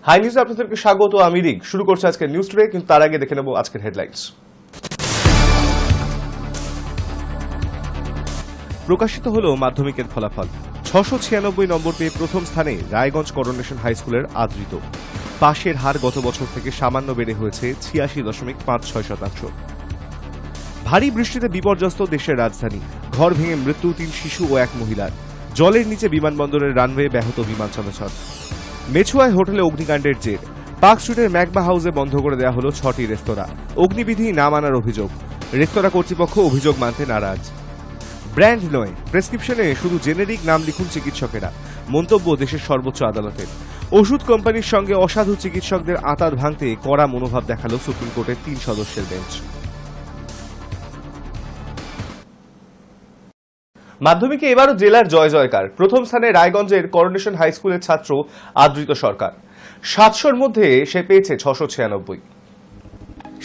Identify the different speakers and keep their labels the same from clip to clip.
Speaker 1: High নিউজে আপনাদেরকে স্বাগত। আমি রিক। শুরু করছে আজকের নিউজ টুডে, কিন্তু তার আগে দেখে নেব আজকের হেডলাইন্স। প্রকাশিত হলো মাধ্যমিকের ফলাফল। 696 নম্বর পেয়ে প্রথম স্থানে রায়গঞ্জ করোনেশন হাই স্কুলের আদৃত। পাশের হার গত বছর থেকে সামান্য বেড়ে হয়েছে 86.56%। ভারী বৃষ্টিতে বিপর্যস্ত দেশের রাজধানী। ঘর ভেঙে মৃত্যু 3 শিশু ও 1 মহিলার। জলের নিচে বিমানবন্দরের রানওয়ে ব্যাহত বিমান চলাচল। মেছুয়ায় হোটেলে অগ্নিকাণ্ডের জের। পার্ক স্ট্রিটের ম্যাকবা হাউসে বন্ধ করে দেওয়া হলো 6টি রেস্তোরাঁ। অগ্নিবিধি না মানার অভিযোগ। রেস্তোরাঁ কর্তৃপক্ষ অভিযোগ মানতে নারাজ। ব্র্যান্ড নয়, প্রেসক্রিপশনে শুধু জেনেরিক নাম লিখুন চিকিৎসকেরা, মন্তব্য দেশের সর্বোচ্চ আদালতের। ওষুধ কোম্পানির সঙ্গে অসাধু চিকিৎসকদের আঁতাত ভাঙতে কড়া মনোভাব দেখালো সুপ্রিম কোর্টের 3 সদস্যের বেঞ্চ। মাধ্যমিকে এবারও জেলার জয় জয়কার। প্রথম স্থানে রায়গঞ্জের করোনেশন হাই স্কুলের ছাত্র আদৃত সরকার। 700-র মধ্যে সে পেয়েছে 696।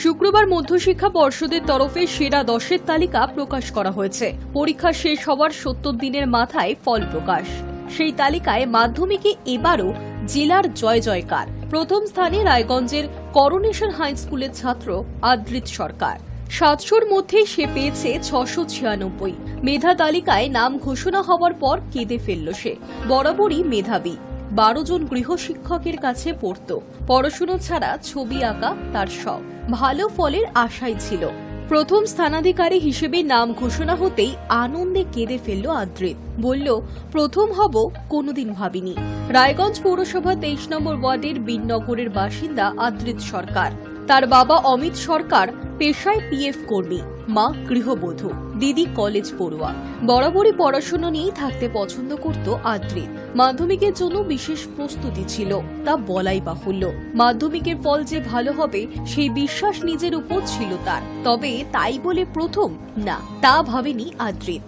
Speaker 2: শুক্রবার মধ্যশিক্ষা পর্ষদের তরফে সেরা 10-এর তালিকা প্রকাশ করা হয়েছে। পরীক্ষা শেষ হওয়ার 70 দিনের মাথায় ফল প্রকাশ। সেই তালিকায় মাধ্যমিকে এবারও জেলার জয় জয়কার। প্রথম স্থানে রায়গঞ্জের করোনেশন হাই স্কুলের ছাত্র আদৃত সরকার। 700-র মধ্যে সে পেয়েছে 696। মেধা তালিকায় নাম ঘোষণা হওয়ার পর কেঁদে ফেলল সে। বরাবরই মেধাবী। 12 জন গৃহশিক্ষকের কাছে পড়ত। পড়াশুনো ছাড়া ছবি আঁকা তার শখ। ভালো ফলের আশাই ছিল। প্রথম স্থানাধিকারী হিসেবে নাম ঘোষণা হতেই আনন্দে কেঁদে ফেলল আদৃত। বলল, প্রথম হব কোনোদিন ভাবিনি। রায়গঞ্জ পৌরসভা 23 নম্বর ওয়ার্ডের বিননগরের বাসিন্দা আদৃত সরকার। তার বাবা অমিত সরকার পেশায় পিএফ কর্মী, মা গৃহবধূ, দিদি কলেজ পড়ুয়া। বরাবরই পড়াশোনা নিয়েই থাকতে পছন্দ করত আদৃত। মাধ্যমিকের জন্য বিশেষ প্রস্তুতি ছিল, তা বলাই বাহুল্য। মাধ্যমিকের ফল যে ভালো হবে সেই বিশ্বাস নিজের উপর ছিল তার। তবে তাই বলে প্রথম না, তা ভাবেনি আদৃত।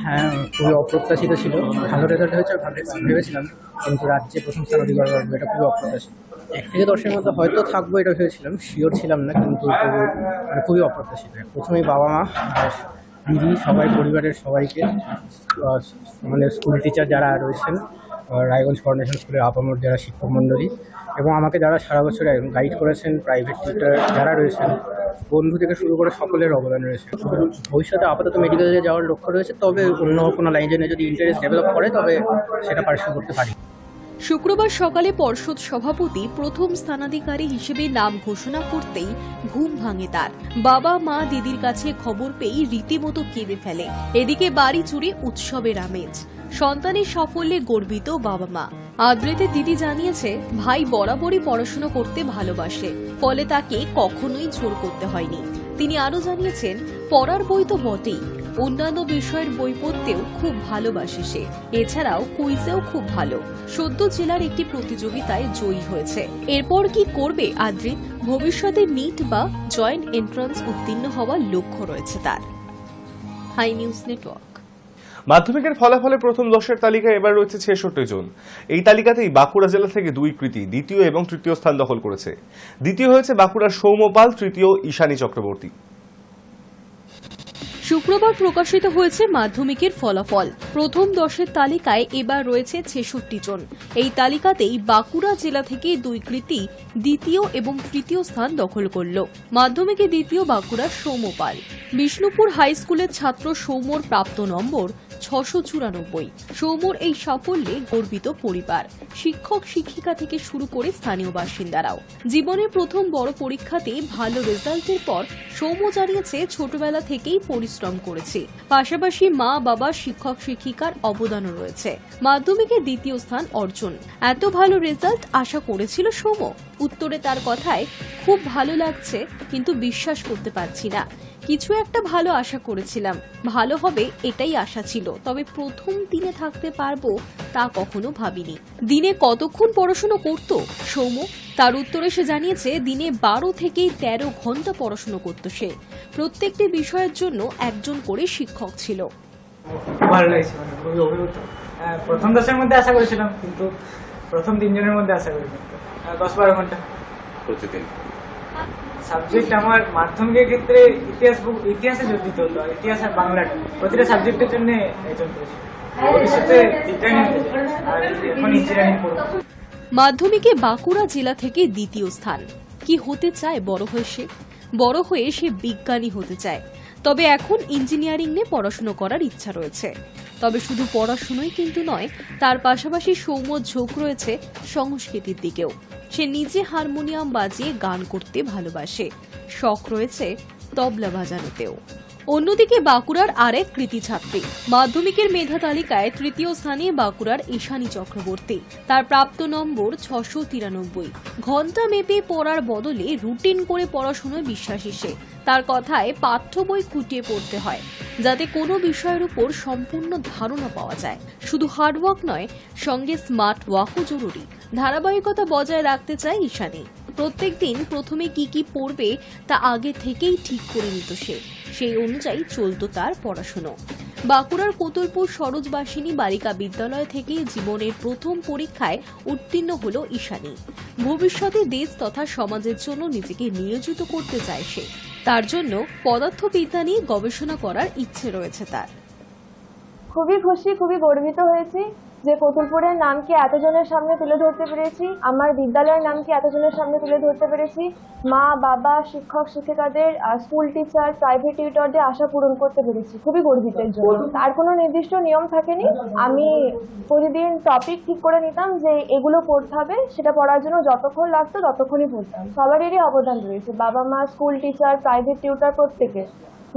Speaker 3: হ্যাঁ, খুবই অপ্রত্যাশিত ছিল। ভালো রেজাল্ট হয়েছে ভেবেছিলাম, কিন্তু রাজ্যে প্রথম স্থান অধিকার করবো এটা খুবই অপ্রত্যাশিত। 1 থেকে 10-এর মধ্যে হয়তো থাকবো এটা ভেবেছিলাম, শিওর ছিলাম না, কিন্তু খুবই অপ্রত্যাশিত। প্রথমেই বাবা মা, দিদি, সবাই পরিবারের সবাইকে, মানে স্কুল টিচার যারা রয়েছেন, রায়গঞ্জ করোনেশন স্কুলের আপামর যারা শিক্ষক মণ্ডলী, এবং আমাকে যারা সারা বছর গাইড করেছেন, প্রাইভেট টিচার যারা রয়েছেন, বন্ধু থেকে শুরু করে সকলের অবদান রয়েছে। ভবিষ্যতে আপাতত মেডিকেলে যাওয়ার লক্ষ্য রয়েছে, তবে অন্য কোনো লাইনে যদি ইন্টারেস্ট ডেভেলপ করে তবে সেটা পার্সু করতে পারি।
Speaker 2: শুক্রবার সকালে পর্ষদ সভাপতি প্রথম স্থানাধিকারী হিসেবে নাম ঘোষণা করতেই ঘুম ভাঙে তার। বাবা মা দিদির কাছে খবর পেয়ে রীতিমতো কেঁদে ফেলে। এদিকে বাড়ি জুড়ে উৎসবের আমেজ। সন্তানের সাফল্যে গর্বিত বাবা মা। আদৃতের দিদি জানিয়েছে, ভাই বরাবরই পড়াশোনা করতে ভালোবাসে, ফলে তাকে কখনোই জোর করতে হয়নি। তিনি আরও জানিয়েছেন, পড়ার বই তো বটেই, অন্যান্য বিষয়ের বই পড়তেও খুব ভালোবাসে সে। এছাড়াও কুইজেও খুব ভালো। সদ্য জেলার একটি প্রতিযোগিতায় জয়ী হয়েছে। এরপর কি করবে আদৃত? ভবিষ্যতে নিট বা জয়েন্ট এন্ট্রান্স উত্তীর্ণ হওয়ার লক্ষ্য রয়েছে তার। High News Network.
Speaker 1: মাধ্যমিকের ফলাফলে প্রথম 10-এর তালিকায় এবার রয়েছে 66 জন। এই তালিকাতেই বাঁকুড়া জেলা থেকে 2 কৃতী দ্বিতীয় এবং তৃতীয় স্থান দখল করেছে। দ্বিতীয় হয়েছে বাঁকুড়ার সৌম্যপাল, তৃতীয় ঈশানী চক্রবর্তী।
Speaker 2: শুক্রবার প্রকাশিত হয়েছে মাধ্যমিকের ফলাফল। প্রথম 10-এর তালিকায় এবার রয়েছে 66 জন। এই তালিকাতেই বাঁকুড়া জেলা থেকে 2 কৃতী দ্বিতীয় এবং তৃতীয় স্থান দখল করল। মাধ্যমিকে দ্বিতীয় বাঁকুড়ার সৌম্যপাল। বিষ্ণুপুর হাই স্কুলের ছাত্র সৌম্যর প্রাপ্ত নম্বর 694। সৌম্যর এই সাফল্যে গর্বিত পরিবার, শিক্ষক শিক্ষিকা থেকে শুরু করে স্থানীয় বাসিন্দারাও। জীবনের প্রথম বড় পরীক্ষাতে ভালো রেজাল্টের পর সৌম্য জানিয়েছে, ছোটবেলা থেকেই পরিশ্রম করেছে। পাশাপাশি মা বাবা, শিক্ষক শিক্ষিকার অবদানও রয়েছে। মাধ্যমিকে দ্বিতীয় স্থান অর্জন। এত ভালো রেজাল্ট আশা করেছিল সৌম্য? উত্তরে তার কথায়, খুব ভালো লাগছে, কিন্তু বিশ্বাস করতে পারছি না। কিছু একটা ভালো আশা করেছিলাম, ভালো হবে এটাই আশা ছিল, তবে প্রথম দিনে থাকতে পারবো তা কখনো ভাবিনি। দিনে কতক্ষণ পড়াশোনা করত সৌম্য? তার উত্তরে সে জানিয়েছে, দিনে 12 থেকে 13 ঘন্টা পড়াশোনা করত সে। প্রত্যেকটি বিষয়ের জন্য একজন করে শিক্ষক ছিল।
Speaker 4: ভালো লাগছে, খুবই অভিভূত। প্রথম 10-এর মধ্যে আশা করেছিলাম, কিন্তু প্রথম 3 জনের মধ্যে আশা করিনি। 10-12 ঘন্টা প্রতিদিন। সাবজেক্ট আমার মাধ্যমিকের ক্ষেত্রে ইতিহাসে জোর দিতে হতো, ইতিহাস আর বাংলাটা প্রতিটা সাবজেক্টের জন্য একজন করেছি। ভবিষ্যতে বিজ্ঞানী আর এখন ইঞ্জিনিয়ারিং পড়ব।
Speaker 2: মাধ্যমিকে বাঁকুড়া জেলা থেকে দ্বিতীয় স্থান। কি হতে চায় বড় হয়ে সে? বড় হয়ে সে বিজ্ঞানী হতে চায়। তবে এখন ইঞ্জিনিয়ারিং নিয়ে পড়াশুনো করার ইচ্ছা রয়েছে। তবে শুধু পড়াশুনোই কিন্তু নয়, তার পাশাপাশি সৌম্য ঝোঁক রয়েছে সংস্কৃতির দিকেও। সে নিজে হারমোনিয়াম বাজিয়ে গান করতে ভালোবাসে, শখ রয়েছে তবলা বাজানোতেও। অন্যদিকে বাঁকুড়ার আরেক কৃতি ছাত্রী, মাধ্যমিকের মেধা তালিকায় তৃতীয় স্থানে বাঁকুড়ার ঈশানী চক্রবর্তী। তার প্রাপ্ত নম্বর 693। ঘণ্টা মেপে পড়ার বদলে রুটিন করে পড়াশোনায় বিশ্বাসী সে। তার কথায় পাঠ্য বই খুঁটিয়ে পড়তে হয়, যাতে কোনো বিষয়ের উপর সম্পূর্ণ ধারণা পাওয়া যায়। শুধু হার্ডওয়ার্ক নয়, সঙ্গে স্মার্ট ওয়ার্কও জরুরি। ধারাবাহিকতা বজায় রাখতে চায় ঈশানী। প্রত্যেকদিন প্রথমে কি কি পড়বে তা আগে থেকেই ঠিক করে নিত সে। সেই অনুযায়ী চলত তার পড়াশুনো। বাঁকুড়ার কোতুলপুর সরোজবাসিনী বালিকা বিদ্যালয় থেকে জীবনের প্রথম পরীক্ষায় উত্তীর্ণ হল ঈশানী। ভবিষ্যতে দেশ তথা সমাজের জন্য নিজেকে নিয়োজিত করতে চায় সে। তার জন্য পদার্থবিদ্যা নিয়ে গবেষণা করার ইচ্ছে রয়েছে তার।
Speaker 5: খুবই খুশি, খুবই গর্বিত হয়েছি যে কোতুলপুরের নামকে এতজনের সামনে তুলে ধরতে পেরেছি, আমার বিদ্যালয়ের নামকে এতজনের সামনে তুলে ধরতে পেরেছি। মা বাবা, শিক্ষক শিক্ষিকাদের, স্কুল টিচার, প্রাইভেট টিউটরদের আশা পূরণ করতে পেরেছি। খুবই গর্বিতের জন্য। তার কোনো নির্দিষ্ট নিয়ম থাকেনি। আমি প্রতিদিন টপিক ঠিক করে নিতাম যে এগুলো পড়তে হবে, সেটা পড়ার জন্য যতক্ষণ লাগতো ততক্ষণই পড়তাম। সবারই অবদান রয়েছে, বাবা মা, স্কুল টিচার, প্রাইভেট টিউটর, প্রত্যেকে।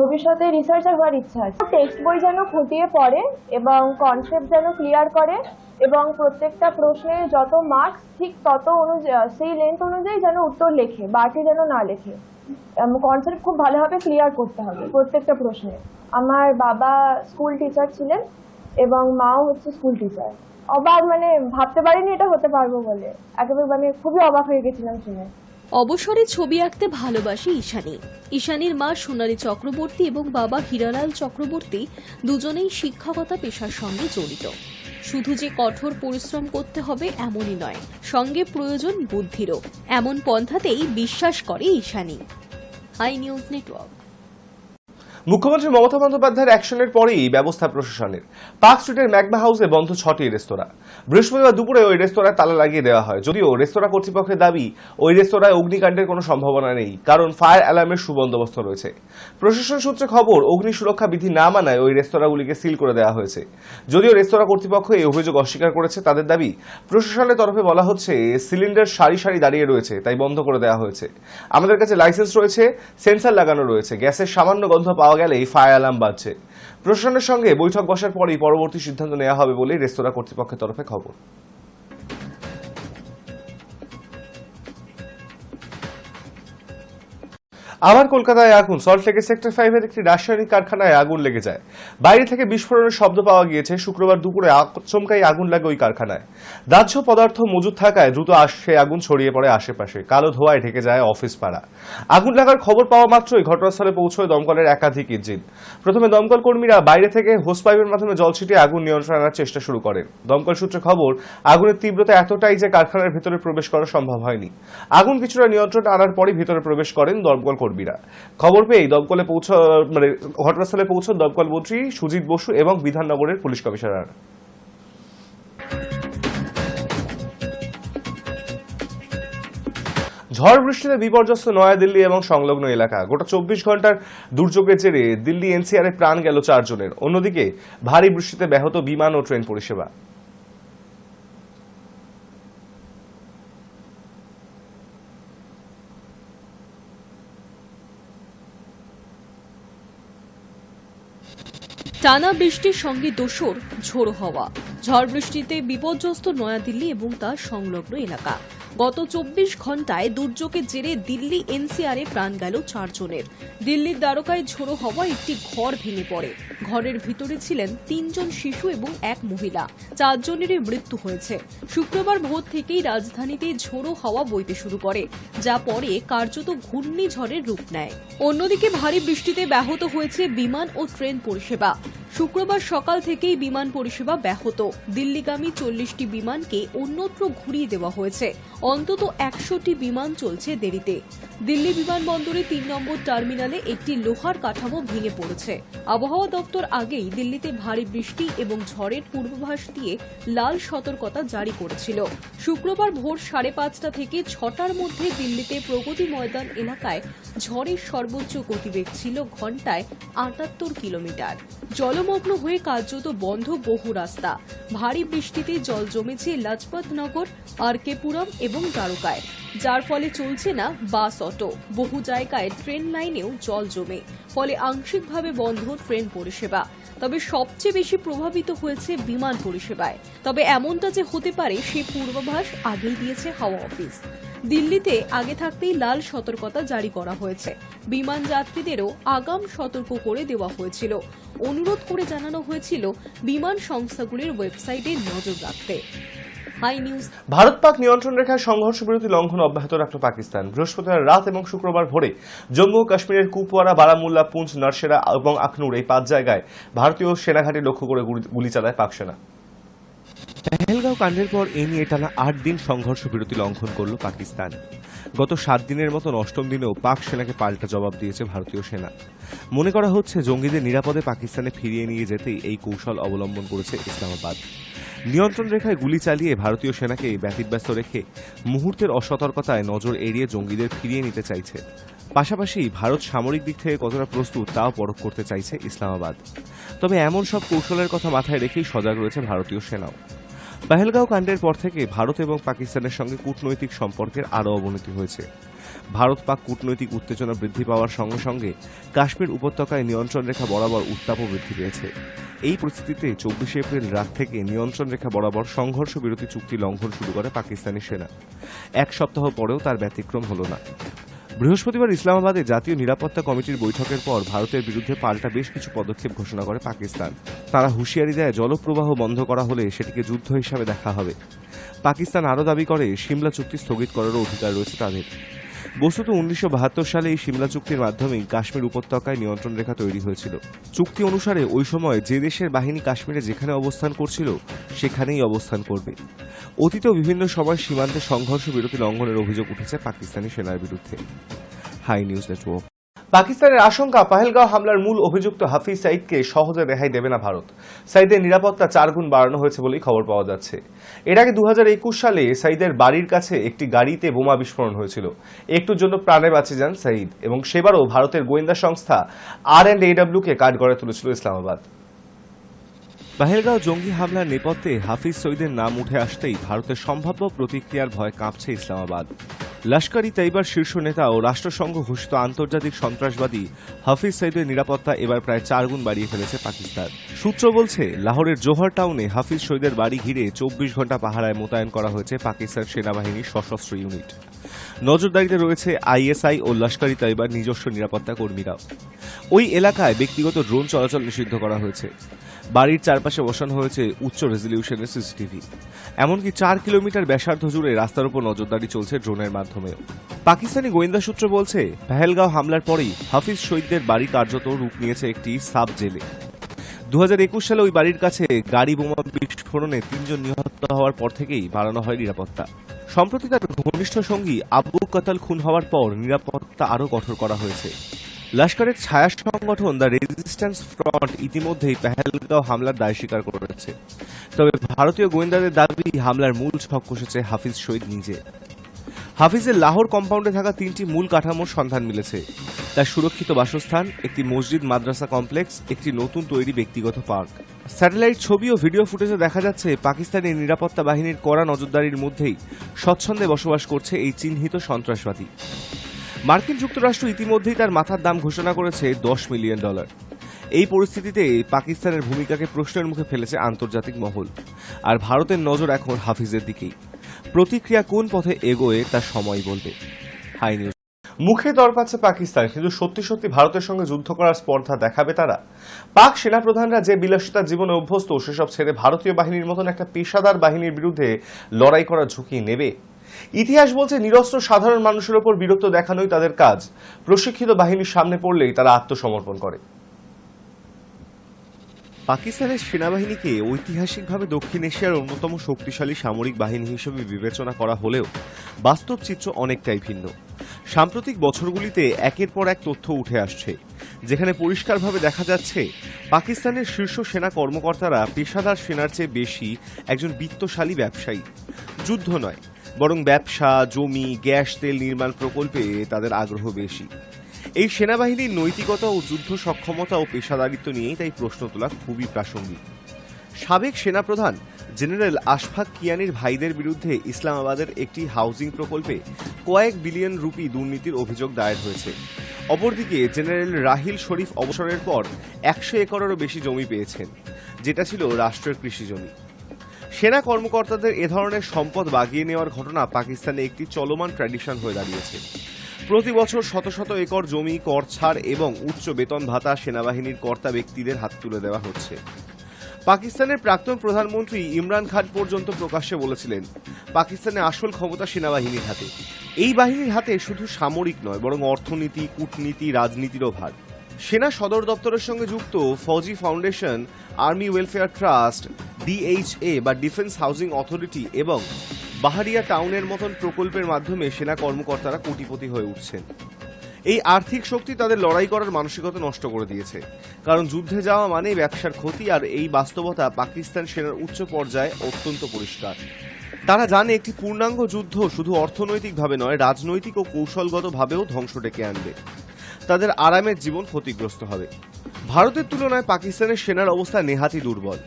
Speaker 5: ভবিষ্যতে রিসার্চার হওয়ার ইচ্ছা আছে। টেক্সট বই যেন খুঁটিয়ে পড়ে এবং কনসেপ্ট যেন ক্লিয়ার করে এবং প্রত্যেকটা প্রশ্নে যত মার্কস ঠিক তত সেই লেন্থ অনুযায়ী যেন উত্তর লেখে, বাকি যেন না লেখে। কনসেপ্ট খুব ভালোভাবে ক্লিয়ার করতে হবে প্রত্যেকটা প্রশ্নে। আমার বাবা স্কুল টিচার ছিলেন এবং মাও হচ্ছে স্কুল টিচার। অবাক, ভাবতে পারিনি এটা হতে পারবো বলে। একেবারে খুবই অবাক হয়ে গেছিলাম শুনে।
Speaker 2: অবসরে ছবি আঁকতে ভালোবাসে ঈশানী। ঈশানীর মা সোনালী চক্রবর্তী এবং বাবা হীরালাল চক্রবর্তী দুজনেই শিক্ষকতা পেশার সঙ্গে জড়িত। শুধু যে কঠোর পরিশ্রম করতে হবে এমনই নয়, সঙ্গে প্রয়োজন বুদ্ধিরও। এমন পন্থাতেই বিশ্বাস করে ঈশানী। I news network.
Speaker 1: মুখ্যমন্ত্রী মমতা বন্দ্যোপাধ্যায়ের অ্যাকশনের পরেই ব্যবস্থা প্রশাসনের। পার্ক স্ট্রিটের ম্যাগমা হাউসে বন্ধ 6টি রেস্তোরাঁ। বৃহস্পতিবার দুপুরে ওই রেস্তোরাঁয় তালা লাগিয়ে দেওয়া হয়। যদিও রেস্তোরাঁ কর্তৃপক্ষের দাবি ওই রেস্তোরাঁয় অগ্নিকাণ্ডের কোনো সম্ভাবনা নেই, কারণ ফায়ার অ্যালার্মের সুবন্দোবস্ত রয়েছে। প্রশাসন সূত্রে খবর, অগ্নি সুরক্ষা বিধি না মানায় ওই রেস্তোরাঁগুলিকে সিল করে দেওয়া হয়েছে। যদিও রেস্তোরাঁ কর্তৃপক্ষ এই অভিযোগ অস্বীকার করেছে। তাদের দাবি, প্রশাসনের তরফে বলা হচ্ছে সিলিন্ডার সারি সারি দাঁড়িয়ে রয়েছে, তাই বন্ধ করে দেওয়া হয়েছে। আমাদের কাছে লাইসেন্স রয়েছে, সেন্সার লাগানো রয়েছে, গ্যাসের সামান্য গন্ধ পাওয়া গেলেই ফায়ার অ্যালার্ম বাজছে। প্রশাসনের সঙ্গে বৈঠক বসার পরেই পরবর্তী সিদ্ধান্ত নেওয়া হবে বলে রেস্তোরাঁ কর্তৃপক্ষের তরফে খবর। আবার কলকাতায় আগুন। সল্টলেকের সেক্টর 5-এর একটি রাসায়নিক কারখানায় আগুন লেগে যায়। বাইরে থেকে বিস্ফোরণের শব্দ পাওয়া গিয়েছে। শুক্রবার দুপুরে আচমকাই আগুন লাগে ওই কারখানায়। দাহ্য পদার্থ মজুদ থাকায় দ্রুত সেই আগুন ছড়িয়ে পড়ে আশেপাশে। কালো ধোঁয়ায় ঢেকে যায় অফিস পাড়া। আগুন লাগার খবর পাওয়া মাত্রই ঘটনাস্থলে পৌঁছয় দমকলের একাধিক ইঞ্জিন। প্রথমে দমকল কর্মীরা বাইরে থেকে হোস পাইপের মাধ্যমে জল ছিটিয়ে আগুন নিয়ন্ত্রণে আনার চেষ্টা শুরু করেন। দমকল সূত্রে খবর, আগুনের তীব্রতা এতটাই যে কারখানার ভেতরে প্রবেশ করা সম্ভব হয়নি। আগুন কিছুটা নিয়ন্ত্রণে আনার পরই ভেতরে প্রবেশ করেন দমকল কর্মীরা। খবর পেয়ে ঘটনাস্থলে পৌঁছন দমকল মন্ত্রী সুজিত বসু এবং বিধাননগরের পুলিশ কমিশনার। ঝড় বৃষ্টিতে বিপর্যস্ত নয়াদিল্লি এবং সংলগ্ন এলাকা। গোটা 24 ঘন্টার দুর্যোগের জেরে দিল্লি এনসিআরে প্রাণ গেল 4 জনের। অন্যদিকে ভারী বৃষ্টিতে ব্যাহত বিমান ও ট্রেন পরিষেবা।
Speaker 2: টানা বৃষ্টির সঙ্গে দোসর ঝোড়ো হওয়া। ঝড় বৃষ্টিতে বিপর্যস্ত নয়াদিল্লি এবং তার সংলগ্ন এলাকা। গত 24 ঘন্টায় দুর্যোগের জেরে দিল্লি এনসিআরে প্রাণ গেল 4 জনের। দিল্লির দ্বারকায় ঝোড়ো হওয়া একটি ঘর ভেঙে পড়ে। ঘরের ভিতরে ছিলেন 3 জন শিশু এবং 1 মহিলা। 4 জনেরই মৃত্যু হয়েছে। শুক্রবার ভোর থেকেই রাজধানীতে ঝোড়ো হাওয়া বইতে শুরু করে, যা পরে কার্যত ঘূর্ণিঝড়ের রূপ নেয়। অন্যদিকে ভারী বৃষ্টিতে ব্যাহত হয়েছে বিমান ও ট্রেন পরিষেবা। শুক্রবার সকাল থেকেই বিমান পরিষেবা ব্যাহত। দিল্লিগামী 40টি বিমানকে অন্যত্র ঘুরিয়ে দেওয়া হয়েছে। অন্তত 100টি বিমান চলছে দেরিতে। দিল্লি বিমানবন্দরে 3 নম্বর টার্মিনালে একটি লোহার কাঠামো ভেঙে পড়েছে। আবহাওয়া দপ্তর আগেই দিল্লিতে ভারী বৃষ্টি এবং ঝড়ের পূর্বাভাস দিয়ে লাল সতর্কতা জারি করেছিল। শুক্রবার ভোর 5:30 থেকে 6টার মধ্যে দিল্লিতে প্রগতি ময়দান এলাকায় ঝড়ের সর্বোচ্চ গতিবেগ ছিল ঘণ্টায় 78 কিলোমিটার। জলমগ্ন হয়ে কার্যত বন্ধ বহু রাস্তা। ভারী বৃষ্টিতে জল জমেছে লাজপত নগর, আরকেপুরম এবং দ্বারকায়, যার ফলে চলছে না বাস অটো। বহু জায়গায় ট্রেন লাইনেও জল জমে, ফলে আংশিকভাবে বন্ধ ট্রেন পরিষেবা। তবে সবচেয়ে বেশি প্রভাবিত হয়েছে বিমান পরিষেবায়। তবে এমনটা যে হতে পারে সে পূর্বাভাস আগেই দিয়েছে হাওয়া অফিস। দিল্লিতে আগে থাকতেই লাল সতর্কতা জারি করা হয়েছে। বিমান যাত্রীদেরও আগাম সতর্ক করে দেওয়া হয়েছিল। অনুরোধ করে জানানো হয়েছিল বিমান সংস্থাগুলির ওয়েবসাইটে নজর রাখতে। High news.
Speaker 1: ভারত পাক নিয়ন্ত্রণ রেখায় সংঘর্ষ বিরতি লঙ্ঘন অব্যাহত রাখল পাকিস্তান। বৃহস্পতিবার রাত এবং শুক্রবার ভোরে জম্মু ও কাশ্মীরের কুপওয়ারা, বারামুল্লা, পুঞ্চ, নরসেরা এবং আখনুর এই 5 জায়গায় ভারতীয় সেনাঘাঁটি লক্ষ্য করে গুলি চালায় পাক সেনা। পেহেলগাঁও কাণ্ডের পর এ নিয়ে টানা 8 দিন সংঘর্ষ বিরতি লঙ্ঘন করল পাকিস্তান। গত 7 দিনের মতন 8ম দিনেও পাক সেনাকে পাল্টা জবাব দিয়েছে ভারতীয় সেনা। মনে করা হচ্ছে জঙ্গিদের নিরাপদে পাকিস্তানে ফিরিয়ে নিয়ে যেতেই এই কৌশল অবলম্বন করেছে ইসলামাবাদ। নিয়ন্ত্রণ রেখায় গুলি চালিয়ে ভারতীয় সেনাকে ব্যতিব্যস্ত রেখে মুহূর্তের অসতর্কতায় নজর এড়িয়ে জঙ্গিদের ফিরিয়ে নিতে চাইছে। পাশাপাশি ভারত সামরিক দিক থেকে কতটা প্রস্তুত তাও পরখ করতে চাইছে ইসলামাবাদ। তবে এমন সব কৌশলের কথা মাথায় রেখেই সজাগ রয়েছে ভারতীয় সেনাও। পেহেলগাঁও কাণ্ডের পর থেকে ভারত এবং পাকিস্তানের সঙ্গে কূটনৈতিক সম্পর্কের আরও অবনতি হয়েছে। ভারত পাক কূটনৈতিক উত্তেজনা বৃদ্ধি পাওয়ার সঙ্গে সঙ্গে কাশ্মীর উপত্যকায় নিয়ন্ত্রণ রেখা বরাবর উত্তাপও বৃদ্ধি পেয়েছে। এই পরিস্থিতিতে 24 এপ্রিল রাত থেকে নিয়ন্ত্রণ রেখা বরাবর সংঘর্ষ বিরতি চুক্তি লঙ্ঘন শুরু করে পাকিস্তানি সেনা। 1 সপ্তাহ পরেও তার ব্যতিক্রম হল না। বৃহস্পতিবার ইসলামাবাদে জাতীয় নিরাপত্তা কমিটির বৈঠকের পর ভারতের বিরুদ্ধে পাল্টা বেশ কিছু পদক্ষেপ ঘোষণা করে পাকিস্তান। তারা হুঁশিয়ারি দেয় জলপ্রবাহ বন্ধ করা হলে সেটিকে যুদ্ধ হিসাবে দেখা হবে। পাকিস্তান আরও দাবি করে সিমলা চুক্তি স্থগিত করারও অধিকার রয়েছে তাদের। বস্তুত 1972 সালে এই সিমলা চুক্তির মাধ্যমেই কাশ্মীর উপত্যকায় নিয়ন্ত্রণ রেখা তৈরি হয়েছিল। চুক্তি অনুসারে ওই সময় যে দেশের বাহিনী কাশ্মীরে যেখানে অবস্থান করছিল সেখানেই অবস্থান করবে। অতীতেও বিভিন্ন সময় সীমান্তে সংঘর্ষ বিরতি লঙ্ঘনের অভিযোগ উঠেছে পাকিস্তানি সেনার বিরুদ্ধে। High News Network. পাকিস্তানের আশঙ্কা, পেহেলগাঁও হামলার মূল অভিযুক্ত হাফিজ সাইদকে সহজে রেহাই দেবে না ভারত। সাইদের নিরাপত্তা 4 গুণ বাড়ানো হয়েছে বলেই খবর পাওয়া যাচ্ছে। এর আগে 2021 সালে সাইদের বাড়ির কাছে একটি গাড়িতে বোমা বিস্ফোরণ হয়েছিল। একটুর জন্য প্রাণে বাঁচে যান সাইদ এবং সেবারও ভারতের গোয়েন্দা সংস্থা R&AW-কে কাঠগড়ায় তুলেছিল ইসলামাবাদ। পেহেলগাঁও জঙ্গি হামলার নেপথ্যে হাফিজ সইদের নাম উঠে আসতেই ভারতের সম্ভাব্য প্রতিক্রিয়ার ভয় কাঁপছে ইসলামাবাদ। লস্কর-ই তৈয়বার শীর্ষ নেতা ও রাষ্ট্রসংঘ ঘোষিত আন্তর্জাতিক সন্ত্রাসবাদী হাফিজ সইদের নিরাপত্তা এবার প্রায় 4 গুণ বাড়িয়ে ফেলেছে পাকিস্তান। সূত্র বলছে, লাহোরের জোহর টাউনে হাফিজ সইদের বাড়ি ঘিরে 24 ঘণ্টা পাহারায় মোতায়েন করা হয়েছে পাকিস্তান সেনাবাহিনীর সশস্ত্র ইউনিট। নজরদারিতে রয়েছে ISI ও লস্কর-ই তৈয়বার নিজস্ব নিরাপত্তা কর্মীরাও। ওই এলাকায় ব্যক্তিগত ড্রোন চলাচল নিষিদ্ধ করা হয়েছে। বাড়ির চারপাশে বসানো হয়েছে উচ্চ রেজলিউশনের CCTV। এমনকি 4 কিলোমিটার ব্যাসার্ধ জুড়ে রাস্তার উপর নজরদারি চলছে ড্রোনের মাধ্যমেও। পাকিস্তানি গোয়েন্দা সূত্র বলছে, পেহেলগাঁও হামলার পরেই হাফিজ সইদদের বাড়ি কার্যত রূপ নিয়েছে একটি সাব জেলে। 2021 সালে ওই বাড়ির কাছে গাড়ি বোমা বিস্ফোরণে 3 জন নিহত হওয়ার পর থেকেই বাড়ানো হয় নিরাপত্তা। সম্প্রতি তার ঘনিষ্ঠ সঙ্গী আবু কাতাল খুন হওয়ার পর নিরাপত্তা আরও কঠোর করা হয়েছে। লস্করের ছায়া সংগঠন দ্য রেজিস্ট্যান্স ফ্রন্ট ইতিমধ্যেই পেহেলগাঁও হামলার দায় স্বীকার করেছে। তবে ভারতীয় গোয়েন্দাদের দাবি, হামলার মূল ছক কষেছে হাফিজ সইদ নিজে। হাফিজের লাহোর কম্পাউন্ডে থাকা 3টি মূল কাঠামোর সন্ধান মিলেছে। তার সুরক্ষিত বাসস্থান, একটি মসজিদ মাদ্রাসা কমপ্লেক্স, একটি নতুন তৈরি ব্যক্তিগত পার্ক। স্যাটেলাইট ছবি ও ভিডিও ফুটেজে দেখা যাচ্ছে পাকিস্তানের নিরাপত্তা বাহিনীর কড়া নজরদারির মধ্যেই স্বচ্ছন্দে বসবাস করছে এই চিহ্নিত সন্ত্রাসবাদী। মার্কিন যুক্তরাষ্ট্র ইতিমধ্যেই তার মাথার দাম ঘোষণা করেছে $10 মিলিয়ন। এই পরিস্থিতিতে পাকিস্তানের ভূমিকাকে প্রশ্নের মুখে ফেলেছে আন্তর্জাতিক মহল। আর ভারতের নজর এখন হাফিজের দিকেই। প্রতিক্রিয়া কোন পথে এগোয় তা সময় বলবে। High News. মুখে দর পাচ্ছে পাকিস্তান, কিন্তু সত্যি সত্যি ভারতের সঙ্গে যুদ্ধ করার স্পর্ধা দেখাবে তারা? পাক সেনাপ্রধানরা যে বিলাসিতার জীবনে অভ্যস্ত, সেসব ছেড়ে ভারতীয় বাহিনীর মতন একটা পেশাদার বাহিনীর বিরুদ্ধে লড়াই করার ঝুঁকি নেবে? ইতিহাস বলছে, নিরস্ত্র সাধারণ মানুষের ওপর বীরত্ব দেখানোই তাদের কাজ। প্রশিক্ষিত বাহিনীর সামনে পড়লেই তারা আত্মসমর্পণ করে। পাকিস্তানের সেনাবাহিনীকে ঐতিহাসিকভাবে দক্ষিণ এশিয়ার অন্যতম শক্তিশালী সামরিক বাহিনী হিসেবে বিবেচনা করা হলেও বাস্তব চিত্র অনেকটাই ভিন্ন। সাম্প্রতিক বছরগুলিতে একের পর এক তথ্য উঠে আসছে, যেখানে পরিষ্কারভাবে দেখা যাচ্ছে পাকিস্তানের শীর্ষ সেনা কর্মকর্তারা পেশাদার সেনার চেয়ে বেশি একজন বিত্তশালী ব্যবসায়ী। যুদ্ধ নয়, বরং ব্যবসা, জমি, গ্যাস, তেল নির্মাণ প্রকল্পে তাদের আগ্রহ বেশি। এই সেনাবাহিনীর নৈতিকতা ও যুদ্ধ সক্ষমতা ও পেশাদারিত্ব নিয়েই তাই প্রশ্ন তোলা খুবই প্রাসঙ্গিক। সাবেক সেনাপ্রধান জেনারেল আশফাক কিয়ানির ভাইদের বিরুদ্ধে ইসলামাবাদের একটি হাউজিং প্রকল্পে কয়েক বিলিয়ন রুপি দুর্নীতির অভিযোগ দায়ের হয়েছে। অপরদিকে জেনারেল রাহিল শরীফ অবসরের পর 100 একরেরও বেশি জমি পেয়েছেন, যেটা ছিল রাষ্ট্রের কৃষি জমি। সেনা কর্মকর্তাদের এ ধরনের সম্পদ বাগিয়ে নেওয়ার ঘটনা পাকিস্তানে একটি চলমান ট্র্যাডিশন হয়ে দাঁড়িয়েছে। প্রতি বছর শত শত একর জমি কর ছাড় এবং উচ্চ বেতন ভাতা সেনাবাহিনীর কর্তা ব্যক্তিদের হাত তুলে দেওয়া হচ্ছে। পাকিস্তানের প্রাক্তন প্রধানমন্ত্রী ইমরান খান পর্যন্ত প্রকাশ্যে বলেছিলেন, পাকিস্তানে আসল ক্ষমতা সেনাবাহিনীর হাতে। এই বাহিনীর হাতে শুধু সামরিক নয়, বরং অর্থনীতি, কূটনীতি, রাজনীতিরও ভার। সেনা সদর দপ্তরের সঙ্গে যুক্ত Fauji foundation, army welfare trust, DHA বা ডিফেন্স হাউজিং অথরিটি এবং বাহারিয়া টাউনের মতন প্রকল্পের মাধ্যমে সেনা কর্মকর্তারা কোটিপতি হয়ে উঠছেন। এই আর্থিক শক্তি তাদের লড়াই করার মানসিকতা নষ্ট করে দিয়েছে, কারণ যুদ্ধে যাওয়া মানেই ব্যবসার ক্ষতি, আর এই বাস্তবতা পাকিস্তান সেনার উচ্চ পর্যায়ে অত্যন্ত পরিষ্কার। তারা জানে একটি পূর্ণাঙ্গ যুদ্ধ শুধু অর্থনৈতিকভাবে নয়, রাজনৈতিক ও কৌশলগতভাবেও ধ্বংস ডেকে আনবে। তাদের আরামের জীবন ক্ষতিগ্রস্ত হবে। ভারতের তুলনায় পাকিস্তানের সেনার অবস্থা নেহাতই দুর্বল।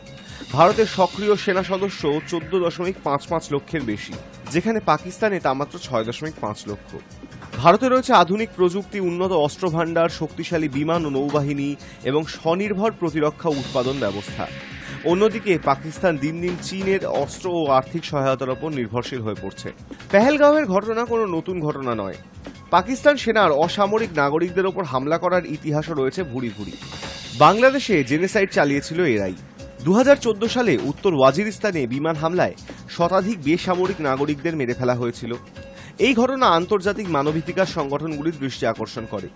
Speaker 1: ভারতের সক্রিয় সেনা সদস্য 14.55 লক্ষের বেশি, যেখানে পাকিস্তানে তা মাত্র 6.5 লক্ষ। ভারতে রয়েছে আধুনিক প্রযুক্তি, উন্নত অস্ত্র ভাণ্ডার, শক্তিশালী বিমান ও নৌবাহিনী এবং স্বনির্ভর প্রতিরক্ষা উৎপাদন ব্যবস্থা। অন্যদিকে পাকিস্তান দিন দিন চীনের অস্ত্র ও আর্থিক সহায়তার উপর নির্ভরশীল হয়ে পড়ছে। পেহেলগাঁওয়ের ঘটনা কোনো নতুন ঘটনা নয়। পাকিস্তান সেনার অসামরিক নাগরিকদের ওপর হামলা করার ইতিহাসও রয়েছে ভুরি ভুরি। বাংলাদেশে জেনোসাইড চালিয়েছিল এরাই। 2014 সালে উত্তর ওয়াজিরিস্তানে বিমান হামলায় শতাধিক বেসামরিক নাগরিকদের মেরে ফেলা হয়েছিল। এই ঘটনা আন্তর্জাতিক মানবাধিকার সংগঠনগুলির দৃষ্টি আকর্ষণ করে।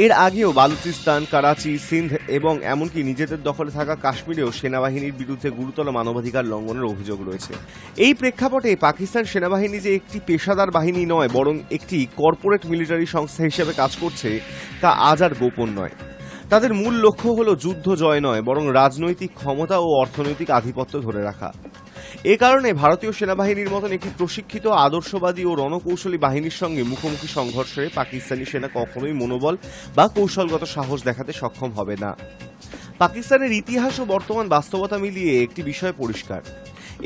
Speaker 1: এর আগেও বালুচিস্তান, করাচি, সিন্ধ এবং এমনকি নিজেদের দখলে থাকা কাশ্মীরেও সেনাবাহিনীর বিরুদ্ধে গুরুতর মানবাধিকার লঙ্ঘনের অভিযোগ রয়েছে। এই প্রেক্ষাপটে পাকিস্তান সেনাবাহিনী যে একটি পেশাদার বাহিনী নয়, বরং একটি কর্পোরেট মিলিটারি সংস্থা হিসেবে কাজ করছে, তা আজ আর গোপন নয়। তাদের মূল লক্ষ্য হলো যুদ্ধ জয় নয়, বরং রাজনৈতিক ক্ষমতা ও অর্থনৈতিক আধিপত্য ধরে রাখা। এ কারণে ভারতীয় সেনাবাহিনীর মতন একটি প্রশিক্ষিত, আদর্শবাদী ও রণকৌশলী বাহিনীর সঙ্গে মুখোমুখি সংঘর্ষে পাকিস্তানি সেনা কখনোই মনোবল বা কৌশলগত সাহস দেখাতে সক্ষম হবে না। পাকিস্তানের ইতিহাস ও বর্তমান বাস্তবতা মিলিয়ে একটি বিষয় পরিষ্কার,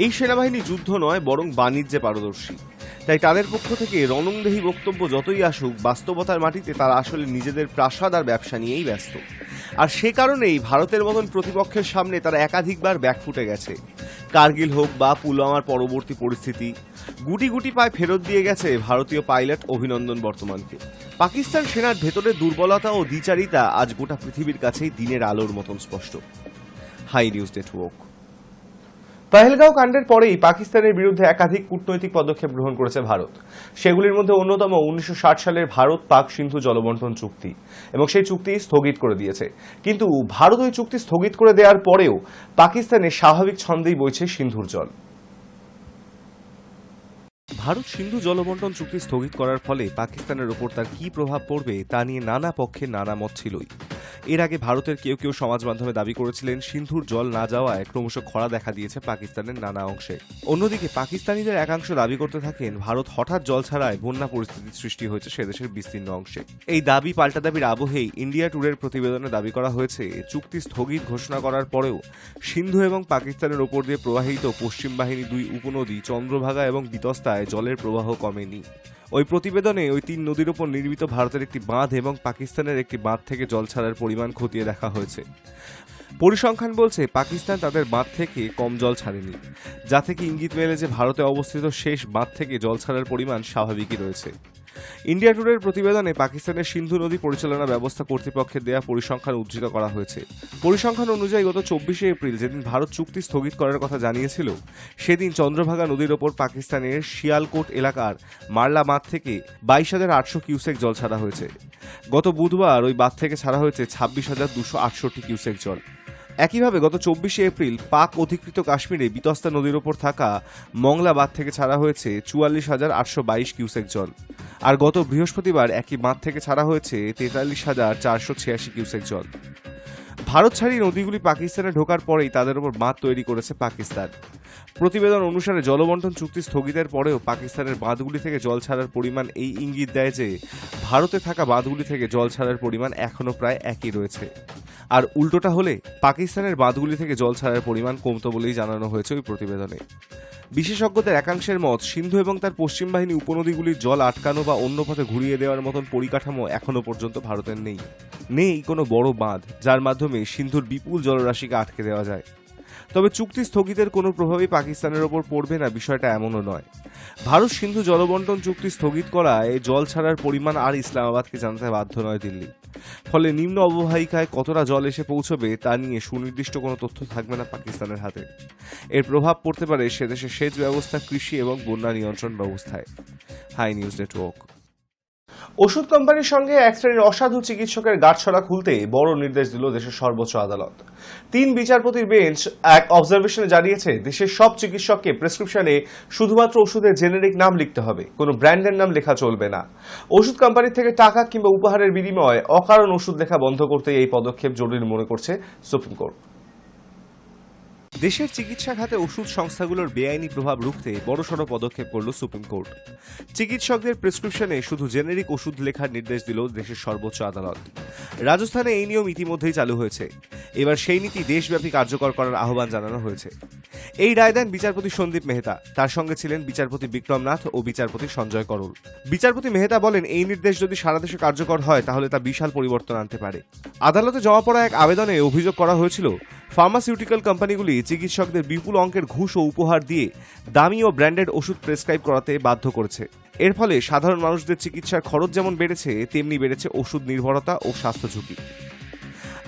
Speaker 1: এই সেনাবাহিনী যুদ্ধ নয়, বরং বাণিজ্যে পারদর্শী। তাই তাদের পক্ষ থেকে রণংদেহী বক্তব্য যতই আসুক, বাস্তবতার মাটিতে তারা আসলে নিজেদের প্রাসাদ আর ব্যবসা নিয়েই ব্যস্ত। আর সে কারণেই ভারতের মতন প্রতিপক্ষের সামনে তারা একাধিকবার ব্যাকফুটে গেছে। কার্গিল হোক বা পুলওয়ামার পরবর্তী পরিস্থিতি, গুটি গুটি পায়ে ফেরত দিয়ে গেছে ভারতীয় পাইলট অভিনন্দন বর্তমানকে। পাকিস্তান সেনার ভেতরের দুর্বলতা ও দ্বিচারিতা আজ গোটা পৃথিবীর কাছেই দিনের আলোর মতন স্পষ্ট। High News network. পেহেলগাঁও কাণ্ডের পরেই পাকিস্তানের বিরুদ্ধে একাধিক কূটনৈতিক পদক্ষেপ গ্রহণ করেছে ভারত। সেগুলির মধ্যে অন্যতম 1960 সালের ভারত পাক সিন্ধু জলবন্টন চুক্তি, এবং সেই চুক্তি স্থগিত করে দিয়েছে। কিন্তু ভারত ওই চুক্তি স্থগিত করে দেওয়ার পরেও পাকিস্তানের স্বাভাবিক ছন্দেই বইছে সিন্ধুর জল। ভারত সিন্ধু জলবন্টন চুক্তি স্থগিত করার ফলে পাকিস্তানের ওপর তার কি প্রভাব পড়বে তা নিয়ে নানা পক্ষের নানা মত ছিলই। এর আগে ভারতের কেউ কেউ সমাজ মাধ্যমে দাবি করেছিলেন সিন্ধুর জল না যাওয়ায় ক্রমশ খরা দেখা দিয়েছে পাকিস্তানের নানা অংশে। অন্যদিকে পাকিস্তানিদের একাংশ দাবি করতে থাকেন ভারত হঠাৎ জল ছাড়ায় বন্যা পরিস্থিতির সৃষ্টি হয়েছে সেদেশের বিস্তীর্ণ অংশে। এই দাবি পাল্টা দাবির আবহেই ইন্ডিয়া টুডের প্রতিবেদনে দাবি করা হয়েছে, চুক্তি স্থগিত ঘোষণা করার পরেও সিন্ধু এবং পাকিস্তানের ওপর দিয়ে প্রবাহিত পশ্চিম বাহিনী 2 উপনদী চন্দ্রভাগা এবং বিতস্তায় জলের প্রবাহ কমেনি। ওই প্রতিবেদনে ওই 3 নদীর ওপর নির্মিত ভারতের একটি বাঁধ এবং পাকিস্তানের একটি বাঁধ থেকে জল ছাড়ার পরিমাণ খতিয়ে দেখা হয়েছে। পরিসংখ্যান বলছে পাকিস্তান তাদের বাঁধ থেকে কম জল ছাড়েনি, যা থেকে ইঙ্গিত মেলে যে ভারতে অবস্থিত শেষ বাঁধ থেকে জল ছাড়ার পরিমাণ স্বাভাবিকই রয়েছে। ইন্ডিয়া টুডের প্রতিবেদনে পাকিস্তানের সিন্ধু নদী পরিচালনা ব্যবস্থা কর্তৃপক্ষের দেয়া পরিসংখ্যান উদ্ধৃত করা হয়েছে। পরিসংখ্যান অনুযায়ী গত 24শে এপ্রিল যেদিন ভারত চুক্তি স্থগিত করার কথা জানিয়েছিল, সেদিন চন্দ্রভাগা নদীর ওপর পাকিস্তানের শিয়ালকোট এলাকার মারলা বাঁধ থেকে 22,800 কিউসেক জল ছাড়া হয়েছে। গত বুধবার ওই বাঁধ থেকে ছাড়া হয়েছে 26,268 কিউসেক জল। একইভাবে গত 24শে এপ্রিল পাক অধিকৃত কাশ্মীরে বিতস্তা নদীর ওপর থাকা মংলা বাঁধ থেকে ছাড়া হয়েছে 44,822 কিউসেক জল, আর গত বৃহস্পতিবার একই বাঁধ থেকে ছাড়া হয়েছে 43,486 কিউসেক জল। ভারত ছাড়িয়ে নদীগুলি পাকিস্তানে ঢোকার পরেই তাদের উপর বাঁধ তৈরি করেছে পাকিস্তান। প্রতিবেদন অনুসারে জলবন্টন চুক্তি স্থগিতের পরেও পাকিস্তানের বাঁধগুলি থেকে জল ছাড়ার পরিমাণ এই ইঙ্গিত দেয় যে ভারতে থাকা বাঁধগুলি থেকে জল ছাড়ার পরিমাণ এখনও প্রায় একই রয়েছে, আর উল্টোটা হলে পাকিস্তানের বাঁধগুলি থেকে জল ছাড়ার পরিমাণ কমতো বলেই জানানো হয়েছে ওই প্রতিবেদনে। বিশেষজ্ঞদের একাংশের মত, সিন্ধু এবং তার পশ্চিম বাহিনী উপনদীগুলির জল আটকানো বা অন্য পথে ঘুরিয়ে দেওয়ার মতন পরিকাঠামো এখনও পর্যন্ত ভারতের নেই কোনো বড় বাঁধ যার মাধ্যমে সিন্ধুর বিপুল জলরাশিকে আটকে দেওয়া যায়। তবে চুক্তি স্থগিতের কোনো প্রভাবই পাকিস্তানের ওপর পড়বে না বিষয়টা এমনও নয়। ভারত সিন্ধু জলবন্টন চুক্তি স্থগিত করায় জল ছাড়ার পরিমাণ আর ইসলামাবাদকে জানাতে বাধ্য নয় দিল্লি। ফলে নিম্ন অববাহিকায় কতটা জল এসে পৌঁছবে তা নিয়ে সুনির্দিষ্ট কোনো তথ্য থাকবে না পাকিস্তানের হাতে। এর প্রভাব পড়তে পারে সে দেশের সেচ ব্যবস্থা, কৃষি এবং বন্যা নিয়ন্ত্রণ ব্যবস্থায়। High News Network. ওষুধ কোম্পানির সঙ্গে এক শ্রেণীর অসাধু চিকিৎসকের গাঁটছড়া খুলতে বড় নির্দেশ দিল দেশের সর্বোচ্চ আদালত। 3 বিচারপতির বেঞ্চ এক অবজারভেশনে জানিয়েছে দেশের সব চিকিৎসককে প্রেসক্রিপশনে শুধুমাত্র ওষুধের জেনেরিক নাম লিখতে হবে, কোনো ব্র্যান্ডের নাম লেখা চলবে না। ওষুধ কোম্পানির থেকে টাকা কিংবা উপহারের বিনিময়ে অকারণ ওষুধ লেখা বন্ধ করতে এই পদক্ষেপ জরুরি মনে করছে সুপ্রিম কোর্ট। দেশের চিকিৎসা খাতে ওষুধ সংস্থাগুলোর বেআইনি প্রভাব রুখতে বড়সড় পদক্ষেপ করল সুপ্রিম কোর্ট। চিকিৎসকদের প্রেসক্রিপশনে শুধু জেনেরিক ওষুধ লেখার নির্দেশ দিল দেশের সর্বোচ্চ আদালত। রাজস্থানে এই নিয়ম ইতিমধ্যেই চালু হয়েছে। এবার সেই নীতি দেশব্যাপী কার্যকর করার আহ্বান জানানো হয়েছে। এই রায় দেন বিচারপতি সন্দীপ মেহতা, তার সঙ্গে ছিলেন বিচারপতি বিক্রম নাথ ও বিচারপতি সঞ্জয় করল। বিচারপতি মেহতা বলেন, এই নির্দেশ যদি সারা দেশে কার্যকর হয় তাহলে তা বিশাল পরিবর্তন আনতে পারে। আদালতে জমা পড়া এক আবেদনে অভিযোগ করা হয়েছিল ফার্মাসিউটিক্যাল কোম্পানিগুলি চিকিৎসকদের বিপুল অঙ্কের ঘুষ ও উপহার দিয়ে দামি ও ব্র্যান্ডেড ওষুধ প্রেসক্রাইব করাতে বাধ্য করেছে। এর ফলে সাধারণ মানুষদের চিকিৎসার খরচ যেমন বেড়েছে, তেমনি বেড়েছে ওষুধ নির্ভরতা ও স্বাস্থ্য ঝুঁকি।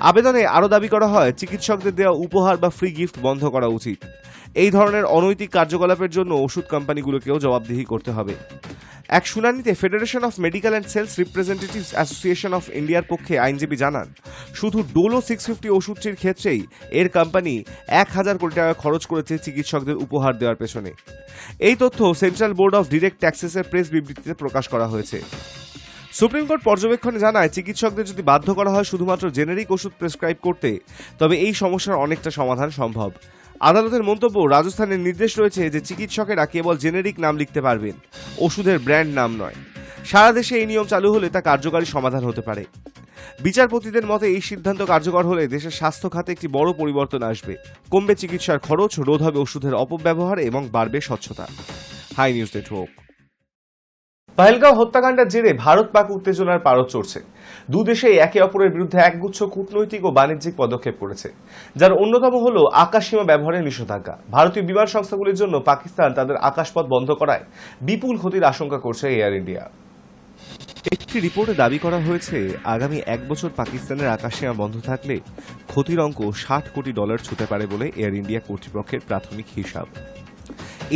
Speaker 1: আবেদনে আরও দাবি করা হয় চিকিৎসকদের দেওয়া উপহার বা ফ্রি গিফট বন্ধ করা উচিত। এই ধরনের অনৈতিক কার্যকলাপের জন্য ওষুধ কোম্পানিগুলোকেও জবাবদিহি করতে হবে। এক শুনানিতে Federation of Medical and Sales Representatives Association of ইন্ডিয়ার পক্ষে আইনজীবী জানান, শুধু ডোলো 650 ওষুধটির ক্ষেত্রেই এর কোম্পানি 1,000 কোটি টাকা খরচ করেছে চিকিৎসকদের উপহার দেওয়ার পেছনে। এই তথ্য সেন্ট্রাল বোর্ড অফ ডিরেক্ট ট্যাক্সেসের প্রেস বিবৃতিতে প্রকাশ করা হয়েছে। সুপ্রিম কোর্ট পর্যবেক্ষণে জানায়, চিকিৎসকদের যদি বাধ্য করা হয় শুধুমাত্র জেনেরিক ওষুধ প্রেসক্রাইব করতে, তবে এই সমস্যার অনেকটা সমাধান সম্ভব। আদালতের মন্তব্য, রাজস্থানের নির্দেশ রয়েছে যে চিকিৎসকেরা কেবল জেনেরিক নাম লিখতে পারবেন, ওষুধের ব্র্যান্ড নাম নয়। সারা দেশে এই নিয়ম চালু হলে তা কার্যকারী সমাধান হতে পারে। বিচারপতিদের মতে এই সিদ্ধান্ত কার্যকর হলে দেশের স্বাস্থ্য খাতে একটি বড় পরিবর্তন আসবে। কমবে চিকিৎসার খরচ, রোধ হবে ওষুধের অপব্যবহার এবং বাড়বে স্বচ্ছতা। High News network. পহেলগাঁও হত্যাকাণ্ডের জেরে ভারত পাক উত্তেজনার পারদ চড়ছে। দু দেশেই একে অপরের বিরুদ্ধে একগুচ্ছ কূটনৈতিক ও বাণিজ্যিক পদক্ষেপ করেছে, যার অন্যতম হল আকাশসীমা ব্যবহারের নিষেধাজ্ঞা। ভারতীয় বিমান সংস্থাগুলির জন্য পাকিস্তান তাদের আকাশপথ বন্ধ করায় বিপুল ক্ষতির আশঙ্কা করছে এয়ার ইন্ডিয়া। একটি রিপোর্টে দাবি করা হয়েছে, আগামী 1 বছর পাকিস্তানের আকাশসীমা বন্ধ থাকলে ক্ষতির অঙ্ক $60 কোটি ছুঁতে পারে বলে এয়ার ইন্ডিয়া কর্তৃপক্ষের প্রাথমিক হিসাব।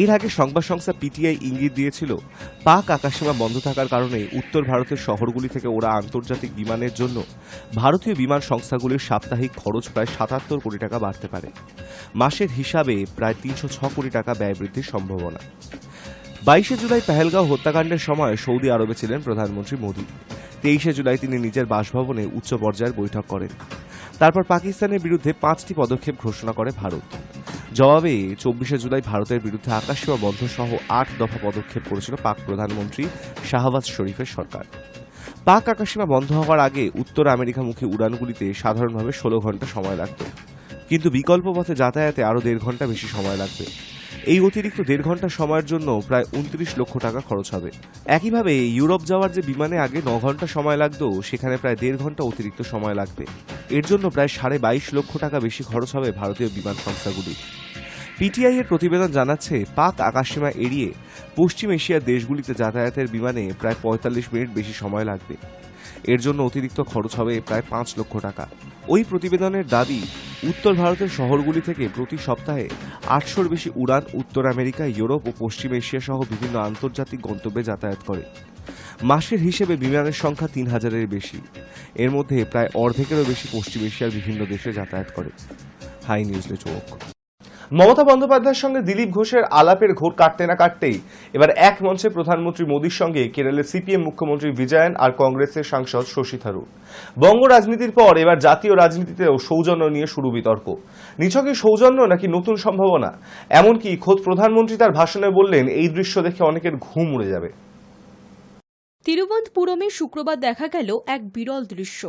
Speaker 1: এর আগে সংবাদ সংস্থা পিটিআই ইঙ্গিত দিয়েছিল, পাক আকাশসীমা বন্ধ থাকার কারণে উত্তর ভারতের শহরগুলি থেকে ওরা আন্তর্জাতিক বিমানের জন্য ভারতীয় বিমান সংস্থাগুলির সাপ্তাহিক খরচ প্রায় 77 কোটি টাকা বাড়তে পারে। মাসের হিসাবে প্রায় 306 কোটি টাকা ব্যয় বৃদ্ধির সম্ভাবনা। 22শে জুলাই পহেলগাঁও হত্যাকাণ্ডের সময় সৌদি আরবে ছিলেন প্রধানমন্ত্রী মোদী। 23শে জুলাই তিনি নিজের বাসভবনে উচ্চ পর্যায়ের বৈঠক করেন। তারপর পাকিস্তানের বিরুদ্ধে 5টি পদক্ষেপ ঘোষণা করে ভারত। জবাবে 24শে জুলাই ভারতের বিরুদ্ধে আকাশসীমা বন্ধ সহ 8 দফা পদক্ষেপ করেছিল পাক প্রধানমন্ত্রী শাহবাজ শরীফের সরকার। পাক আকাশসীমা বন্ধ হওয়ার আগে উত্তর আমেরিকামুখী উড়ানগুলিতে সাধারণভাবে 16 ঘন্টা সময় লাগত, কিন্তু বিকল্প পথে যাতায়াতে আরও 1.5 ঘন্টা বেশি সময় লাগবে। এই অতিরিক্ত 1.5 ঘন্টা সময়ের জন্য প্রায় 29 লক্ষ টাকা খরচ হবে। একইভাবে ইউরোপ যাওয়ার যে বিমানে আগে 9 ঘন্টা সময় লাগতো, সেখানে প্রায় 1.5 ঘন্টা অতিরিক্ত সময় লাগবে। এর জন্য প্রায় 22.5 লক্ষ টাকা বেশি খরচ হবে ভারতীয় বিমান সংস্থাগুলি। পিটিআই এর প্রতিবেদন জানাচ্ছে, পাক আকাশসীমা এড়িয়ে পশ্চিম এশিয়ার দেশগুলিতে যাতায়াতের বিমানে প্রায় 45 মিনিট বেশি সময় লাগবে। এর জন্য অতিরিক্ত খরচ হবে প্রায় 5 লক্ষ টাকা। ওই প্রতিবেদনের দাবি, উত্তর ভারতের শহরগুলি থেকে প্রতি সপ্তাহে 800-র বেশি উড়ান উত্তর আমেরিকা, ইউরোপ ও পশ্চিম এশিয়া সহ বিভিন্ন আন্তর্জাতিক গন্তব্যে যাতায়াত করে। মাসের হিসেবে বিমানের সংখ্যা 3000-এর বেশি। এর মধ্যে প্রায় অর্ধেকেরও বেশি পশ্চিম এশিয়ার বিভিন্ন দেশে যাতায়াত করে। High News network. মমতা বন্দ্যোপাধ্যায়ের সঙ্গে দিলীপ ঘোষের আলাপের ঘোর কাটতে না কাটতেই এবার এক মঞ্চে প্রধানমন্ত্রী মোদীর সঙ্গে কেরলের সিপিএম মুখ্যমন্ত্রী বিজয়ন আর কংগ্রেসের সাংসদ শশী থারুর। বঙ্গ রাজনীতির পর এবার জাতীয় রাজনীতিতেও সৌজন্য নিয়ে শুরু বিতর্ক। নিছকই সৌজন্য নাকি নতুন সম্ভাবনা? এমনকি খোদ প্রধানমন্ত্রী তার ভাষণে বললেন, এই দৃশ্য দেখে অনেকের ঘুম উড়ে যাবে।
Speaker 2: তিরুবনন্তপুরমে শুক্রবার দেখা গেল এক বিরল দৃশ্য।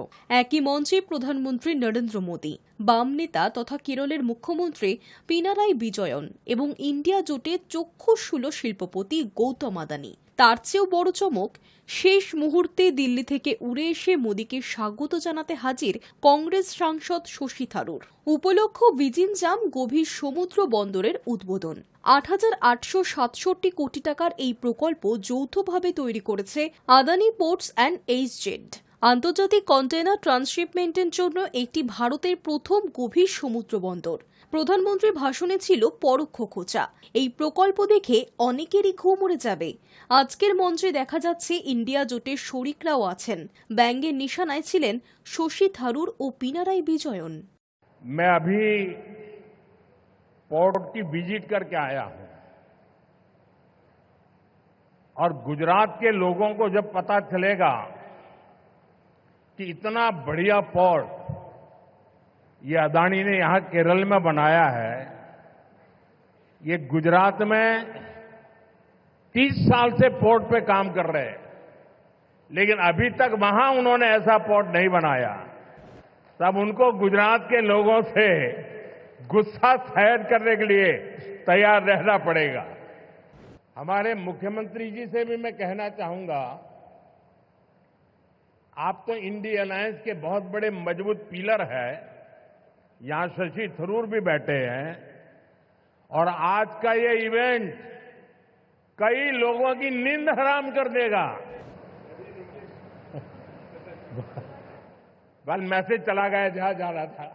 Speaker 2: একই মঞ্চে প্রধানমন্ত্রী নরেন্দ্র মোদী, বাম নেতা তথা কেরলের মুখ্যমন্ত্রী পিনারাই বিজয়ন এবং ইন্ডিয়া জোটের চক্ষুশূল শিল্পপতি গৌতম আদানি। তার চেয়েও বড় চমক, শেষ মুহূর্তে দিল্লি থেকে উড়ে এসে মোদীকে স্বাগত জানাতে হাজির কংগ্রেস সাংসদ শশী থারুর। উপলক্ষ ভিজিনজাম গভীর সমুদ্র বন্দরের উদ্বোধন। 8,867 কোটি টাকার এই প্রকল্প যৌথভাবে তৈরি করেছে আদানি পোর্টস অ্যান্ড এইচজেড। আন্তর্জাতিক কন্টেইনার ট্রান্সশিপমেন্টের জন্য একটি ভারতের প্রথম গভীর সমুদ্র বন্দর। প্রধানমন্ত্রীর ভাষণে ছিল পরোক্ষ খোঁচা। এই প্রকল্প দেখে অনেকেরই ঘুম উড়ে যাবে। আজকের মঞ্চে দেখা যাচ্ছে ইন্ডিয়া জোটের শরিকরাও আছেন। ব্যঙ্গের নিশানায় ছিলেন শশী থারুর ও পিনারাই বিজয়ন।
Speaker 6: मैं अभी पोर्ट की विजिट करके आया हूं और गुजरात के लोगों को जब पता चलेगा कि इतना बढ़िया पोर्ट ये अदानी ने यहां केरल में बनाया है, ये गुजरात में 30 साल से पोर्ट पे काम कर रहे हैं, लेकिन अभी तक वहां उन्होंने ऐसा पोर्ट नहीं बनाया। तब उनको गुजरात के लोगों से गुस्सा सहन करने के लिए तैयार रहना पड़ेगा। हमारे मुख्यमंत्री जी से भी मैं कहना चाहूंगा, आप तो इंडिया अलायंस के बहुत बड़े मजबूत पिलर हैं, यहां शशि थरूर भी बैठे हैं, और आज का ये इवेंट कई लोगों की नींद हराम कर देगा। बल मैसेज चला गया जहां जाना था।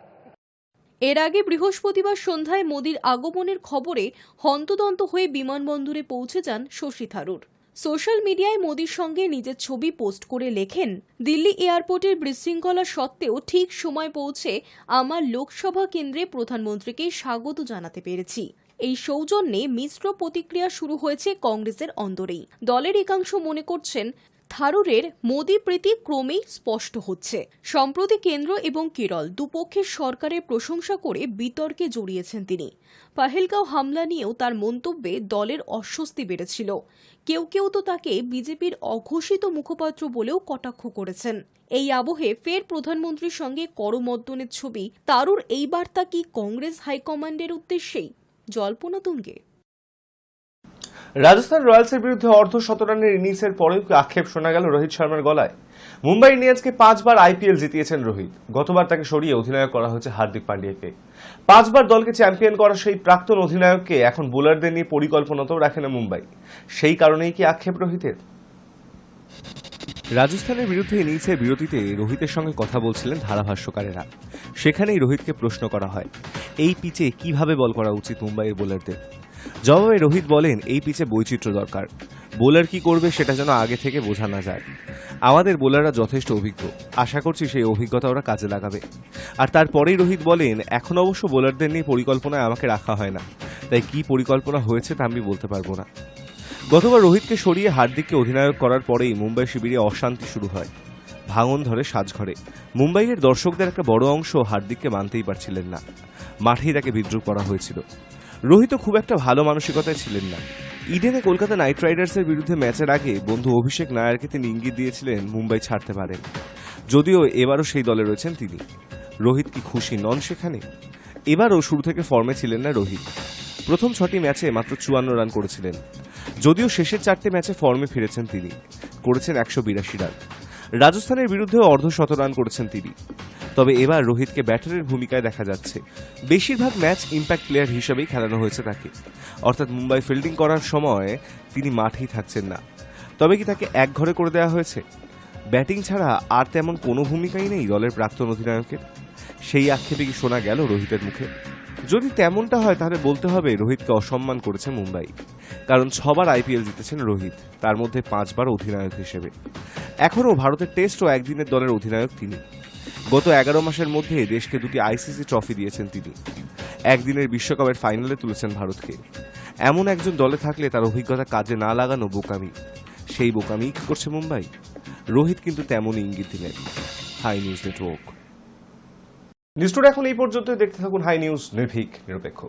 Speaker 2: এর আগে বৃহস্পতিবার সন্ধ্যায় মোদীর আগমনের খবরে হন্তদন্ত হয়ে বিমানবন্দরে পৌঁছে যান শশী থারুর। সোশ্যাল মিডিয়ায় মোদীর সঙ্গে নিজের ছবি পোস্ট করে লেখেন, দিল্লি এয়ারপোর্টের বিশৃঙ্খলা সত্ত্বেও ঠিক সময় পৌঁছে আমার লোকসভা কেন্দ্রে প্রধানমন্ত্রীকে স্বাগত জানাতে পেরেছি। এই সৌজন্যে মিশ্র প্রতিক্রিয়া শুরু হয়েছে কংগ্রেসের অন্দরেই। দলের একাংশ মনে করছেন, থারুরের মোদী প্রীতি ক্রমেই স্পষ্ট হচ্ছে। সম্প্রতি কেন্দ্র এবং কেরল দুপক্ষের সরকারের প্রশংসা করে বিতর্কে জড়িয়েছেন তিনি। পাহেলগাঁও হামলা নিয়েও তার মন্তব্যে দলের অস্বস্তি বেড়েছিল। কেউ কেউ তো তাকে বিজেপির অঘোষিত মুখপাত্র বলেও কটাক্ষ করেছেন। এই আবহে ফের প্রধানমন্ত্রীর সঙ্গে করমর্দনের ছবি। তারুর এই বার্তা কি কংগ্রেস হাইকমান্ডের উদ্দেশ্যেই? জল্পনা তুঙ্গে।
Speaker 1: রাজস্থান রয়্যালসের বিরুদ্ধে অর্ধশতরানের ইনিংসের পরেও আক্ষেপ শোনা গেল রোহিত শর্মার গলায়। মুম্বাই ইন্ডিয়ান্সকে 5 বার আইপিএল জিতিয়েছেন রোহিত। গতবার তাকে সরিয়ে অধিনায়ক করা হয়েছে হার্দিক পান্ডিয়াকে। 5 বার দলকে চ্যাম্পিয়ন করা সেই প্রাক্তন অধিনায়ককে এখন বোলারদের নিয়ে পরিকল্পনাতেও রাখে না মুম্বাই। সেই কারণেই কি আক্ষেপ রোহিতের? রাজস্থানের বিরুদ্ধে ইনিংসের বিরতিতে রোহিতের সঙ্গে কথা বলছিলেন ধারাভাষ্যকারেরা। সেখানেই রোহিতকে প্রশ্ন করা হয়, এই পিচে কিভাবে বল করা উচিত মুম্বাইয়ের বোলারদের। জবাবে রোহিত বলেন, এই পিচে বৈচিত্র্য দরকার। বোলার কি করবে সেটা যেন আগে থেকে বোঝা না যায়। আমাদের বোলাররা যথেষ্ট অভিজ্ঞ, আশা করছি সেই অভিজ্ঞতা ওরা কাজে লাগাবে। আর তারপরেই রোহিত বলেন, এখন অবশ্য বোলারদের নিয়ে পরিকল্পনায় আমাকে রাখা হয় না, তাই কি পরিকল্পনা হয়েছে তা আমি বলতে পারবো না। গতবার রোহিতকে সরিয়ে হার্দিককে অধিনায়ক করার পরেই মুম্বাই শিবিরে অশান্তি শুরু হয়। ভাঙন ধরে সাজঘরে। মুম্বাইয়ের দর্শকদের একটা বড় অংশ হার্দিককে মানতেই পারছিলেন না। মাঠেই তাকে বিদ্রুপ করা হয়েছিল। রোহিত খুব একটা ভালো মানসিকতায় ছিলেন না। ইডেনে কলকাতা নাইট রাইডার্সের বিরুদ্ধে ম্যাচের আগে বন্ধু অভিষেক নায়ারকে তিনি ইঙ্গিত দিয়েছিলেন মুম্বাই ছাড়তে পারেন। যদিও এবারও সেই দলে রয়েছেন তিনি। রোহিত কি খুশি নন সেখানে? এবারও শুরু থেকে ফর্মে ছিলেন না রোহিত। প্রথম 6টি ম্যাচে মাত্র 54 রান করেছিলেন। যদিও শেষের 4টে ম্যাচে ফর্মে ফিরেছেন তিনি, করেছেন 182 রান। রাজস্থানের বিরুদ্ধেও অর্ধশত রান করেছেন তিনি। তবে এবার রোহিতকে ব্যাটারের ভূমিকায় দেখা যাচ্ছে। বেশিরভাগ ম্যাচ ইম্প্যাক্ট প্লেয়ার হিসেবেই খেলানো হয়েছে তাকে, অর্থাৎ মুম্বাই ফিল্ডিং করার সময় তিনি মাঠেই থাকছেন না। তবে কি তাকে এক ঘরে করে দেওয়া হয়েছে? ব্যাটিং ছাড়া আর তেমন কোনো ভূমিকাই নেই দলের প্রাক্তন অধিনায়কের? সেই আক্ষেপে কি শোনা গেল রোহিতের মুখে? যদি তেমনটা হয় তাহলে বলতে হবে রোহিতকে অসম্মান করেছে মুম্বাই। কারণ 6 বার আইপিএল জিতেছেন রোহিত, তার মধ্যে 5 বার অধিনায়ক হিসেবে। এখনও ভারতের টেস্ট ও একদিনের দলের অধিনায়ক তিনি। গত 11 মাসের মধ্যে দেশকে 2টি আইসিসি ট্রফি দিয়েছেন তিনি। একদিনের বিশ্বকাপের ফাইনালে তুলেছেন ভারতকে। এমন একজন দলে থাকলে তার অভিজ্ঞতা কাজে না লাগানো বোকামি। সেই বোকামি কি করছে মুম্বাই? রোহিত কিন্তু তেমনই ইঙ্গিত দিলেন। High News Network. News Today এখন এই পর্যন্ত। দেখতে থাকুন হাই নিউজ, নির্ভীক নিরপেক্ষ।